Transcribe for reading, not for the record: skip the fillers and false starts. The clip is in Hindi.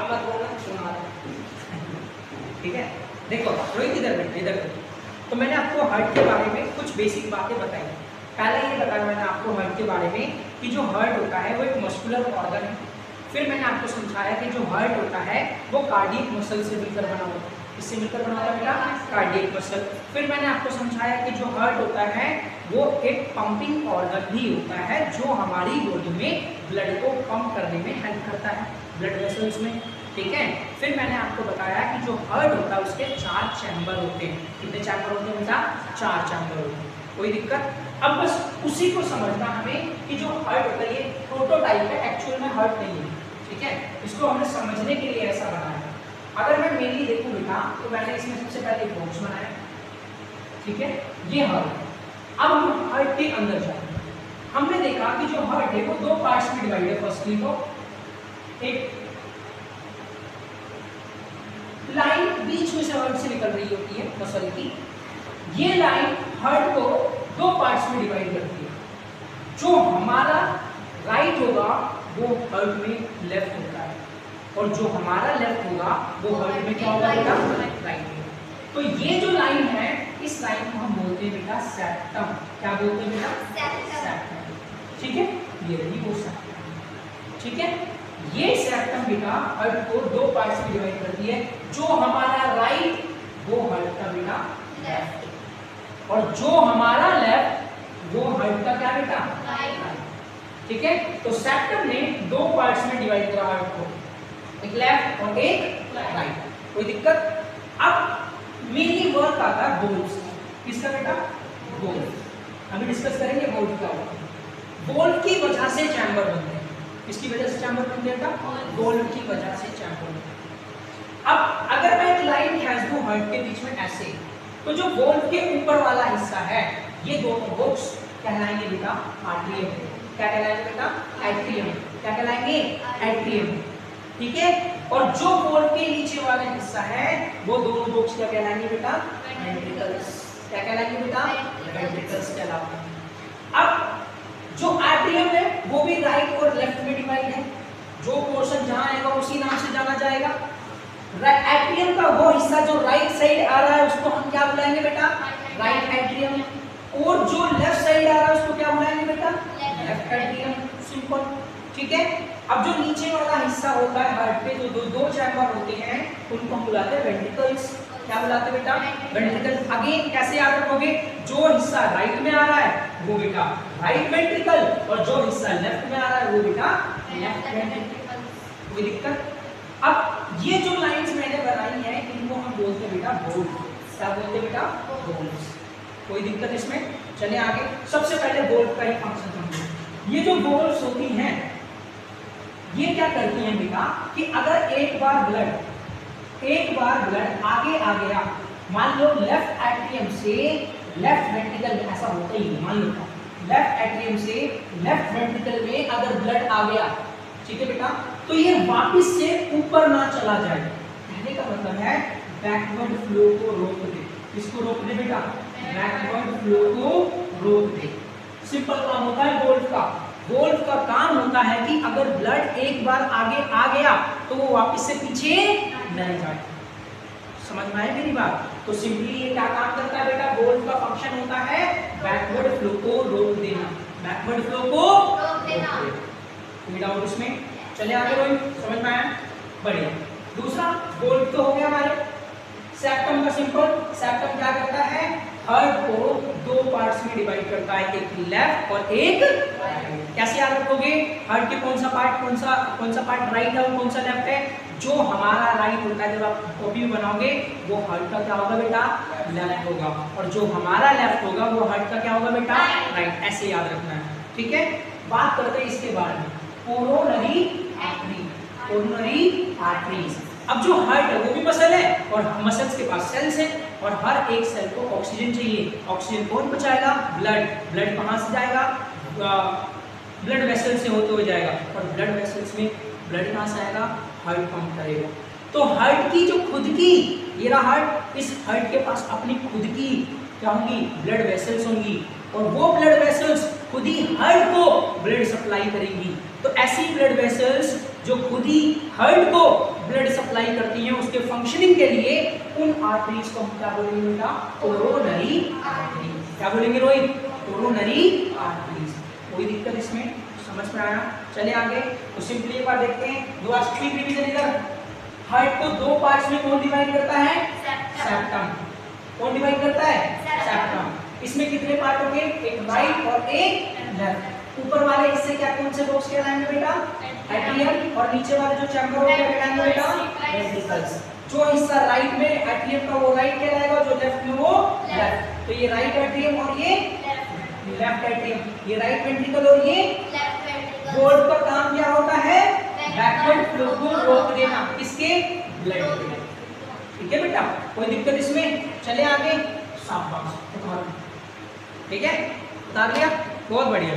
हम मत बोलना सुना ठीक है। देखो रोहित इधर बैठ इधर। तो मैंने आपको हार्ट के बारे में कुछ बेसिक बातें बताई। पहले ये बताया मैंने आपको हार्ट के बारे में कि जो हार्ट होता है वो एक मस्कुलर ऑर्गन है। फिर मैंने आपको समझाया कि जो हार्ट होता है वो कार्डियक मसल से मिलकर बना होता है। इससे मिलकर बना होता है बेटा कार्डियक मसल। फिर मैंने आपको समझाया कि जो हार्ट होता है वो एक पंपिंग ऑर्गन भी होता है जो हमारी बॉडी में ब्लड को पंप करने में हेल्प करता है, ब्लड वेसल्स में, ठीक है। फिर मैंने आपको बताया कि जो हार्ट होता है उसके 4 चैम्बर होते हैं। कितने चैम्बर होते हैं बेटा? 4 चैम्बर होते हैं। कोई दिक्कत? अब बस उसी को समझना हमें कि जो हार्ट होता है ये प्रोटोटाइप है, एक्चुअल में हार्ट नहीं है, ठीक है। इसको हमने समझने के लिए ऐसा बनाया। अगर मैं मेनली देखूं बेटा तो मैंने इसमें सबसे पहले एक बॉक्स बनाया, ठीक है, ये हार्ट। अब हम हार्ट के अंदर जाएंगे। हमने देखा कि जो हार्ट है वो 2 पार्ट्स में डिवाइड है। फर्स्टली तो एक लाइन बीच में से हार्ट से निकल रही होती है मसल की, ये लाइन हार्ट को 2 पार्ट्स में डिवाइड करती है। जो हमारा राइट होगा वो हार्ट में लेफ्ट होता है और जो हमारा लेफ्ट होगा वो हार्ट में क्या होगा बेटा? राइट होगा। तो ये जो लाइन है इस लाइन को हम बोलते हैं बेटा सेप्टम। क्या बोलते हैं बेटा? सेप्टम, ठीक है। ये रही वो सेप्टम, ठीक है। ये सेप्टम बेटा हार्ट को 2 पार्ट्स में डिवाइड करती है। जो हमारा राइट वो हार्ट का बेटा लेफ्ट और जो हमारा लेफ्ट वो हार्ट का क्या बेटा? राइट, ठीक है। तो सेप्टम ने 2 पार्ट्स में डिवाइड करा हार्ट को, एक लेफ्ट और एक राइट। कोई दिक्कत? अब मेनली वर्क आता है बोल्स। किसका बेटा? बोल्ट। अभी डिस्कस करेंगे बोल्ट क्या होता है। बोल्ट की वजह से चैम्बर बनते हैं। किसकी वजह से चैम्बर बनते हैं? बोल्ट की वजह से चैम्बर बनते हैं। अब अगर मैं एक लाइन खींच दूं हार्ट के बीच में ऐसे, तो जो बोल्ट के ऊपर वाला हिस्सा है ये दोनों बोक्स कहलाएंगे बेटा आर्टरियम। क्या कहलाएंगे बेटा? एट्रियम। क्या कहलाएंगे? एट्रियम, ठीक है। और जो बोल्ट के नीचे वाला हिस्सा है वो दोनों बोक्स क्या कहलाएंगे बेटा? वेंट्रिकल्स। क्या कहलाएंगे बेटा? वेंट्रिकल्स कहलाते हैं। अब जो आर्टरियम है वो भी राइट और लेफ्ट में डिवाइड है। जो पोर्शन जहां आएगा उसी नाम से जाना जाएगा। एट्रियम का वो हिस्सा जो राइट साइड आ रहा है उसको हम क्या बुलाएंगे बेटा? Right atrium. और जो लेफ्ट साइड आ रहा है उसको क्या बुलाएंगे बेटा? Left atrium. सिंपल, ठीक है। अब जो नीचे वाला हिस्सा होता है हार्ट पे जो दो चैम्बर होते हैं उनको हम बुलाते हैं वेंट्रिकल्स। क्या बुलाते हैं बेटा? वेंट्रिकल्स। अगेन कैसे याद रखोगे? जो हिस्सा राइट में आ रहा है वो बेटा राइट वेंट्रिकल और जो हिस्सा लेफ्ट में आ रहा है वो बेटा लेफ्ट वेंट्रिकल। कोई दिक्कत? अब ये जो लाइंस मैंने बनाई है इनको हम बोलते हैं बेटा बोल्ट। क्या बोलते हैं बेटा? बोल्ट्स। कोई दिक्कत इसमें? चलिए आगे। सबसे पहले बोल्ट का ही फंक्शन समझो। ये जो बोल्ट्स होती हैं ये क्या करती हैं बेटा कि अगर एक बार ब्लड आगे आ गया, मान लो लेफ्ट एट्रियम से लेफ्ट वेंट्रिकल, ऐसा होता ही है, मान लो लेफ्ट एट्रियम से लेफ्ट वेंट्रिकल में अगर ब्लड आ गया, ठीक है बेटा, तो ये वापस से ऊपर ना चला जाए। कहने का मतलब है बैकवर्ड फ्लो को रोक दे। किसको रोक दे बेटा? बैकवर्ड फ्लो को रोक दे। सिंपल काम होता है बोल्ट का। बोल्ट का काम होता है कि अगर ब्लड एक बार आगे आ गया तो वो वापस से पीछे नहीं जाए। समझ में आई मेरी बात? तो सिंपली ये क्या काम करता है बेटा? बोल्ट का फंक्शन होता है बैकवर्ड फ्लो को रोक देना। बैकवर्ड फ्लो को रोक देना। कोई डाउट इसमें? चलिए आगे रोहित, समझ में आया? बढ़िया। दूसरा बोल्ट तो हो गया हमारे। सेप्टम का सिंपल, सेप्टम क्या करता है? हार्ट को 2 पार्ट्स में डिवाइड करता है, एक लेफ्ट और एक राइट। कैसे याद रखोगे? हार्ट के कौन सा पार्ट राइट है और कौन सा लेफ्ट है? जो हमारा राइट होता है जब आप कॉपी में बनाओगे वो हार्ट का क्या होगा बेटा? लेफ्ट होगा और जो हमारा लेफ्ट होगा वो हार्ट का क्या होगा बेटा? राइट। ऐसे याद रखना है, ठीक है। बात करते हैं इसके बारे में, कोरोनरी आर्टरी। Coronary arteries. अब जो हार्ट है वो भी मसल है और मसल्स के पास सेल्स हैं और हर एक सेल को ऑक्सीजन चाहिए। ऑक्सीजन कौन पहुंचाएगा? ब्लड कहां से जाएगा? ब्लड वेसल से होते हुए जाएगा और ब्लड वेसल्स में ब्लड कहां से आएगा? हार्ट पंप करेगा। तो हार्ट की जो खुद की, ये रहा हार्ट, इस हार्ट के पास अपनी खुद की क्या होंगी? ब्लड वेसल्स होंगी और वो ब्लड वेसल्स खुद ही हार्ट को ब्लड सप्लाई करेंगी। तो ऐसी ब्लड वेसल्स जो खुद ही हार्ट को ब्लड सप्लाई करती हैं उसके फंक्शनिंग के लिए, उन आर्टरीज को हम क्या बोलेंगे बेटा? Coronary arteries. क्या बोलेंगे रोहित? Coronary arteries. कोई दिक्कत इसमें? समझ में आया? चले आगे। तो सिंपली एक बार देखते हैं, दो आज क्विक रिवीजन इधर। हार्ट को दो पार्ट्स में कौन डिवाइड करता है? सेप्टम। कौन डिवाइड करता है? सेप्टम। इसमें कितने पार्ट होंगे? एक राइट और एक लेफ्ट। ऊपर वाले हिस्से क्या कौन से बॉक्स कहलाएंगे बेटा? एट्रियम। और नीचे वाले जो चैम्बर होंगे क्या कहलाएंगे बेटा? वेंट्रिकल्स। जो हिस्सा राइट में एट्रियम का वो राइट कहलाएगा, जो लेफ्ट में वो लेफ्ट। तो ये राइट एट्रियम और ये लेफ्ट एट्रियम, ये राइट वेंट्रिकल और ये लेफ्ट वेंट्रिकल। बोर्ड का काम क्या होता है? बैकवर्ड फ्लो को रोक देना, किसके? ब्लड के। ठीक है बेटा, कोई दिक्कत इसमें? चले आगे। शाबाश, ठीक है, बता दिया, बहुत बढ़िया।